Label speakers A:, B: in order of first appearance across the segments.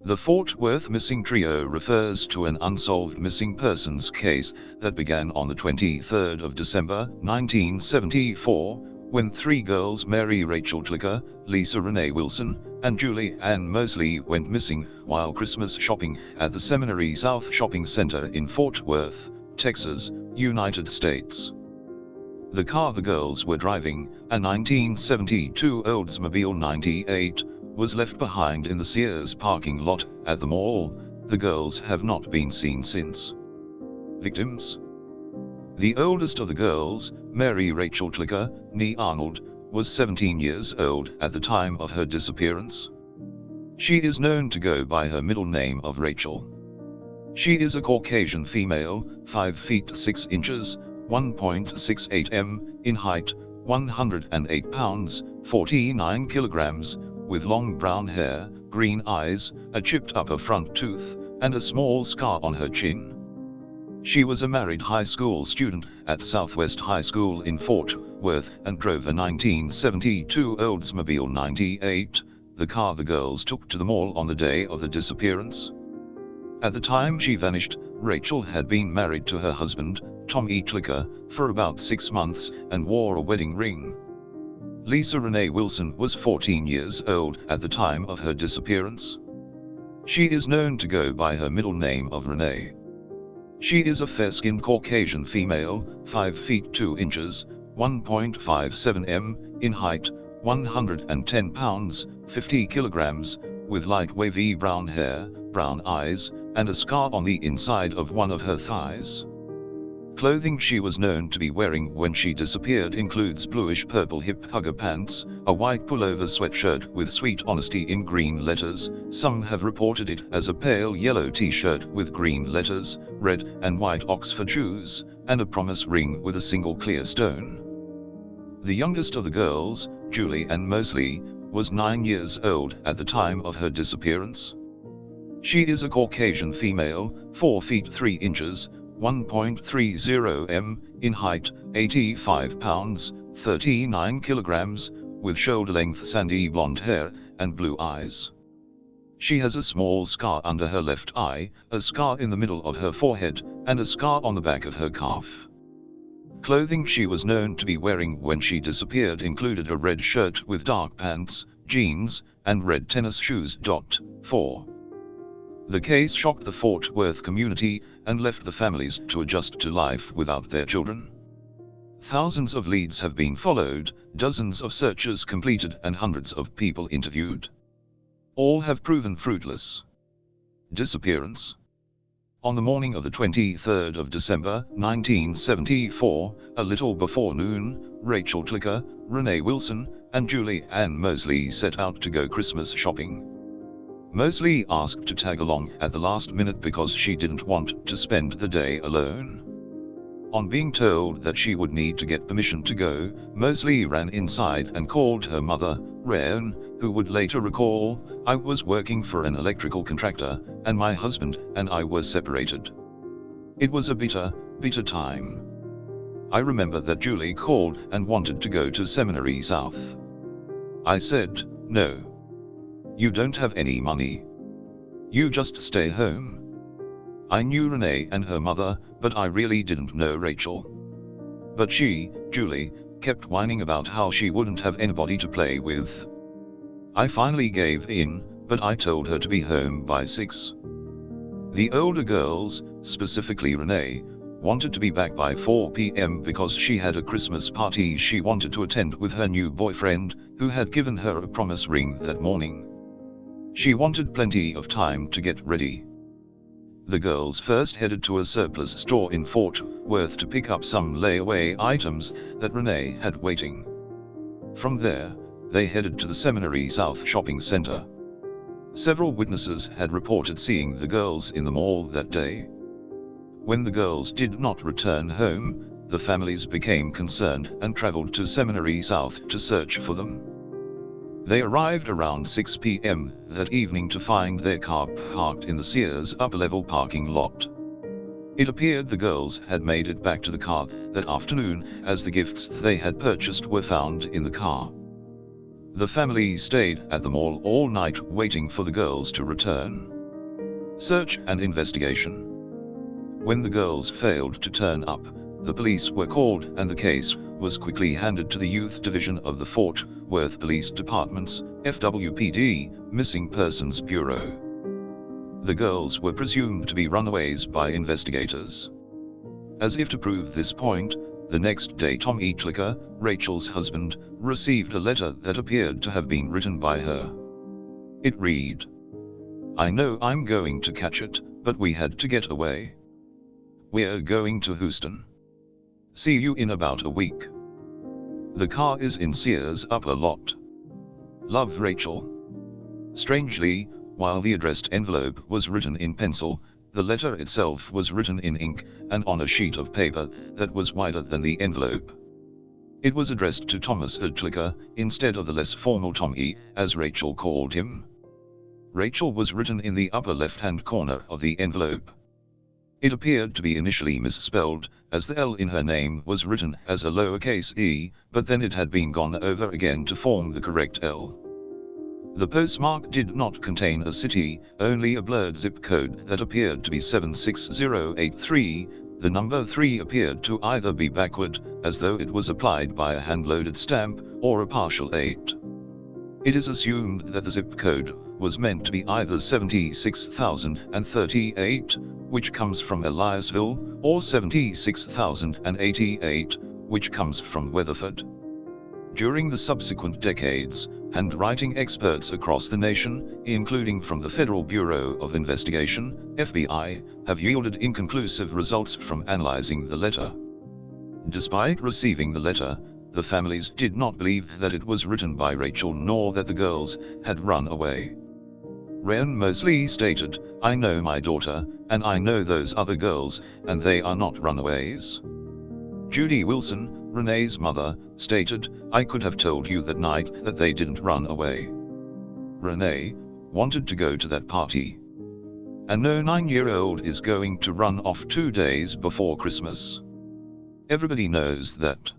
A: The Fort Worth missing trio refers to an unsolved missing persons case that began on the 23rd of December, 1974, when three girls Mary Rachel Tlicker, Lisa Renee Wilson, and Julie Ann Mosley went missing while Christmas shopping at the Seminary South Shopping Center in Fort Worth, Texas, United States. The car the girls were driving, a 1972 Oldsmobile 98, was left behind in the Sears parking lot at the mall. The girls have not been seen since. Victims: the oldest of the girls, Mary Rachel Tlicker, née Arnold, was 17 years old at the time of her disappearance. She is known to go by her middle name of Rachel. She is a Caucasian female, 5 feet 6 inches, 1.68 m, in height, 108 pounds, 49 kilograms, with long brown hair, green eyes, a chipped upper front tooth, and a small scar on her chin. She was a married high school student at Southwest High School in Fort Worth and drove a 1972 Oldsmobile 98, the car the girls took to the mall on the day of the disappearance. At the time she vanished, Rachel had been married to her husband, Tom E. Tlicker, for about 6 months and wore a wedding ring. Lisa Renee Wilson was 14 years old at the time of her disappearance. She is known to go by her middle name of Renee. She is a fair-skinned Caucasian female, 5 feet 2 inches, 1.57 m, in height, 110 pounds, 50 kilograms, with light wavy brown hair, brown eyes, and a scar on the inside of one of her thighs. Clothing she was known to be wearing when she disappeared includes bluish-purple hip-hugger pants, a white pullover sweatshirt with "Sweet Honesty" in green letters. Some have reported it as a pale yellow t-shirt with green letters, red and white Oxford shoes, and a promise ring with a single clear stone. The youngest of the girls, Julie Ann Mosley, was 9 years old at the time of her disappearance. She is a Caucasian female, 4 feet 3 inches, 1.30 m, in height, 85 pounds, 39 kilograms, with shoulder-length sandy blonde hair, and blue eyes. She has a small scar under her left eye, a scar in the middle of her forehead, and a scar on the back of her calf. Clothing she was known to be wearing when she disappeared included a red shirt with dark pants, jeans, and red tennis shoes. 4. The case shocked the Fort Worth community and left the families to adjust to life without their children. Thousands of leads have been followed, dozens of searches completed, and hundreds of people interviewed. All have proven fruitless. Disappearance. On the morning of the 23rd of December, 1974, a little before noon, Rachel Tlicker, Renee Wilson, and Julie Ann Mosley set out to go Christmas shopping. Mosley asked to tag along at the last minute because she didn't want to spend the day alone. On being told that she would need to get permission to go, Mosley ran inside and called her mother, Rayne, who would later recall, "I was working for an electrical contractor, and my husband and I were separated. It was a bitter, bitter time. I remember that Julie called and wanted to go to Seminary South. I said, no. You don't have any money. You just stay home." I knew Renee and her mother, but I really didn't know Rachel. But she, Julie, kept whining about how she wouldn't have anybody to play with. I finally gave in, but I told her to be home by 6. The older girls, specifically Renee, wanted to be back by 4 p.m. because she had a Christmas party she wanted to attend with her new boyfriend, who had given her a promise ring that morning. She wanted plenty of time to get ready. The girls first headed to a surplus store in Fort Worth to pick up some layaway items that Renee had waiting. From there, they headed to the Seminary South Shopping Center. Several witnesses had reported seeing the girls in the mall that day. When the girls did not return home, the families became concerned and traveled to Seminary South to search for them. They arrived around 6 p.m. that evening to find their car parked in the Sears upper-level parking lot. It appeared the girls had made it back to the car that afternoon, as the gifts they had purchased were found in the car. The family stayed at the mall all night waiting for the girls to return. Search and investigation. When the girls failed to turn up, the police were called and the case was quickly handed to the Youth Division of the Fort Worth Police Department's FWPD Missing Persons Bureau. The girls were presumed to be runaways by investigators. As if to prove this point, the next day Tom Etlicker, Rachel's husband, received a letter that appeared to have been written by her. It read, "I know I'm going to catch it, but we had to get away. We're going to Houston. See you in about a week. The car is in Sears upper lot. Love, Rachel." Strangely, while the addressed envelope was written in pencil, the letter itself was written in ink, and on a sheet of paper that was wider than the envelope. It was addressed to Thomas Etlicker, instead of the less formal Tommy, as Rachel called him. Rachel was written in the upper left-hand corner of the envelope. It appeared to be initially misspelled, as the L in her name was written as a lowercase e, but then it had been gone over again to form the correct L. The postmark did not contain a city, only a blurred zip code that appeared to be 76083, the number 3 appeared to either be backward, as though it was applied by a hand-loaded stamp, or a partial 8. It is assumed that the zip code was meant to be either 76,038, which comes from Eliasville, or 76,088, which comes from Weatherford. During the subsequent decades, handwriting experts across the nation, including from the Federal Bureau of Investigation, FBI, have yielded inconclusive results from analyzing the letter. Despite receiving the letter, the families did not believe that it was written by Rachel nor that the girls had run away. Ryan Mosley stated, "I know my daughter, and I know those other girls, and they are not runaways." Judy Wilson, Renee's mother, stated, "I could have told you that night that they didn't run away. Renee wanted to go to that party. And no 9-year-old is going to run off 2 days before Christmas. Everybody knows that."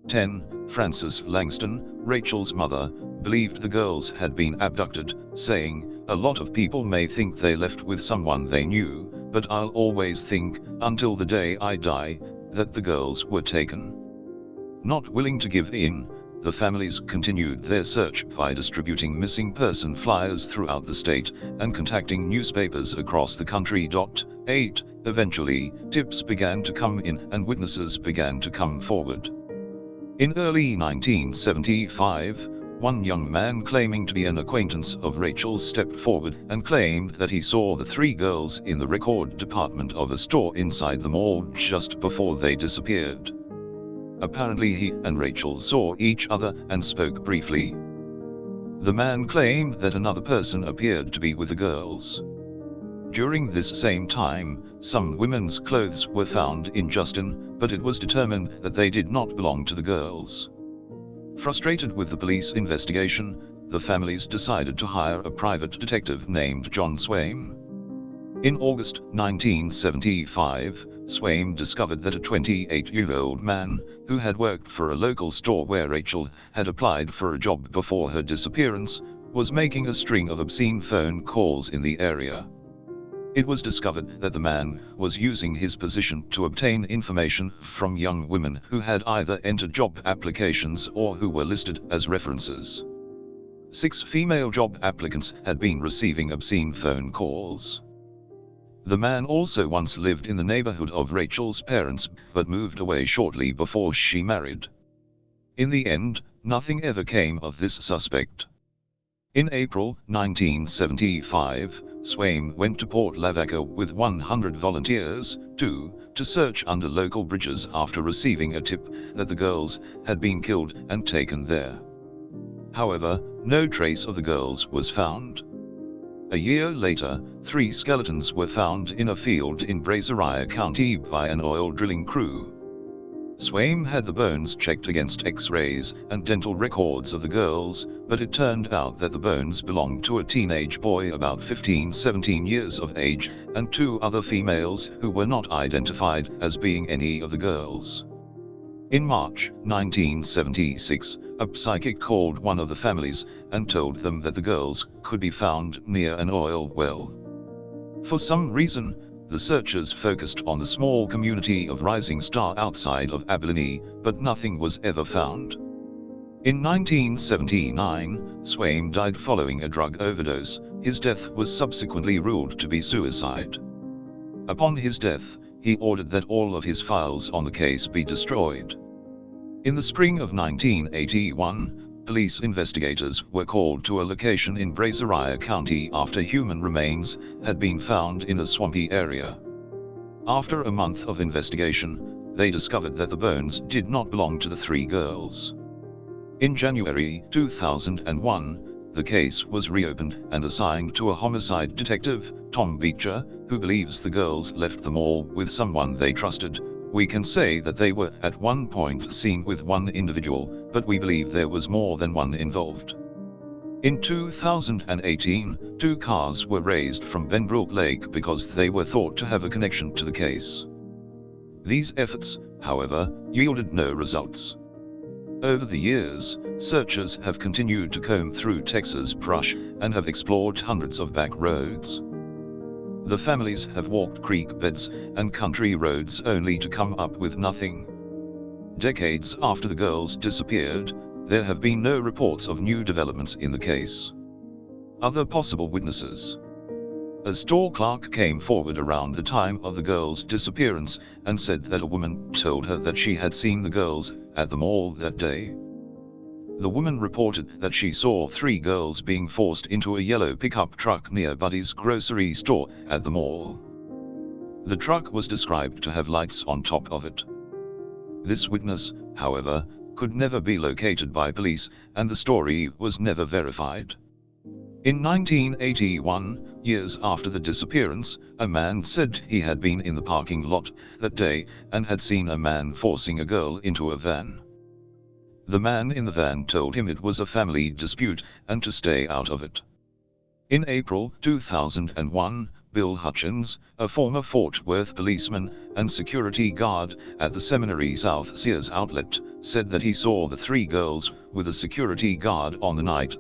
A: 10. Frances Langston, Rachel's mother, believed the girls had been abducted, saying, "A lot of people may think they left with someone they knew, but I'll always think, until the day I die, that the girls were taken." Not willing to give in, the families continued their search by distributing missing person flyers throughout the state, and contacting newspapers across the country. 8. Eventually, tips began to come in and witnesses began to come forward. In early 1975, one young man claiming to be an acquaintance of Rachel's stepped forward and claimed that he saw the 3 girls in the record department of a store inside the mall just before they disappeared. Apparently he and Rachel saw each other and spoke briefly. The man claimed that another person appeared to be with the girls. During this same time, some women's clothes were found in Justin, but it was determined that they did not belong to the girls. Frustrated with the police investigation, the families decided to hire a private detective named John Swaim. In August 1975, Swaim discovered that a 28-year-old man, who had worked for a local store where Rachel had applied for a job before her disappearance, was making a string of obscene phone calls in the area. It was discovered that the man was using his position to obtain information from young women who had either entered job applications or who were listed as references. 6 female job applicants had been receiving obscene phone calls. The man also once lived in the neighborhood of Rachel's parents, but moved away shortly before she married. In the end, nothing ever came of this suspect. In April 1975, Swaim went to Port Lavaca with 100 volunteers, to search under local bridges after receiving a tip that the girls had been killed and taken there. However, no trace of the girls was found. A year later, 3 skeletons were found in a field in Brazoria County by an oil drilling crew. Swaim had the bones checked against X-rays and dental records of the girls, but it turned out that the bones belonged to a teenage boy about 15-17 years of age, and 2 other females who were not identified as being any of the girls. In March 1976, a psychic called one of the families and told them that the girls could be found near an oil well. For some reason, the searchers focused on the small community of Rising Star outside of Abilene, but nothing was ever found. In 1979, Swaim died following a drug overdose. His death was subsequently ruled to be suicide. Upon his death, he ordered that all of his files on the case be destroyed. In the spring of 1981, police investigators were called to a location in Brazoria County after human remains had been found in a swampy area. After a month of investigation, they discovered that the bones did not belong to the three girls. In January 2001, the case was reopened and assigned to a homicide detective, Tom Beecher, who believes the girls left the mall with someone they trusted. We can say that they were at one point seen with one individual, but we believe there was more than one involved. In 2018, 2 cars were raised from Benbrook Lake because they were thought to have a connection to the case. These efforts, however, yielded no results. Over the years, searchers have continued to comb through Texas brush and have explored hundreds of back roads. The families have walked creek beds and country roads only to come up with nothing. Decades after the girls disappeared, there have been no reports of new developments in the case. Other possible witnesses. A store clerk came forward around the time of the girls' disappearance and said that a woman told her that she had seen the girls at the mall that day. The woman reported that she saw 3 girls being forced into a yellow pickup truck near Buddy's grocery store at the mall. The truck was described to have lights on top of it. This witness, however, could never be located by police, and the story was never verified. In 1981, years after the disappearance, a man said he had been in the parking lot that day and had seen a man forcing a girl into a van. The man in the van told him it was a family dispute and to stay out of it. In April 2001, Bill Hutchins, a former Fort Worth policeman and security guard at the Seminary South Sears outlet, said that he saw the 3 girls with a security guard on the night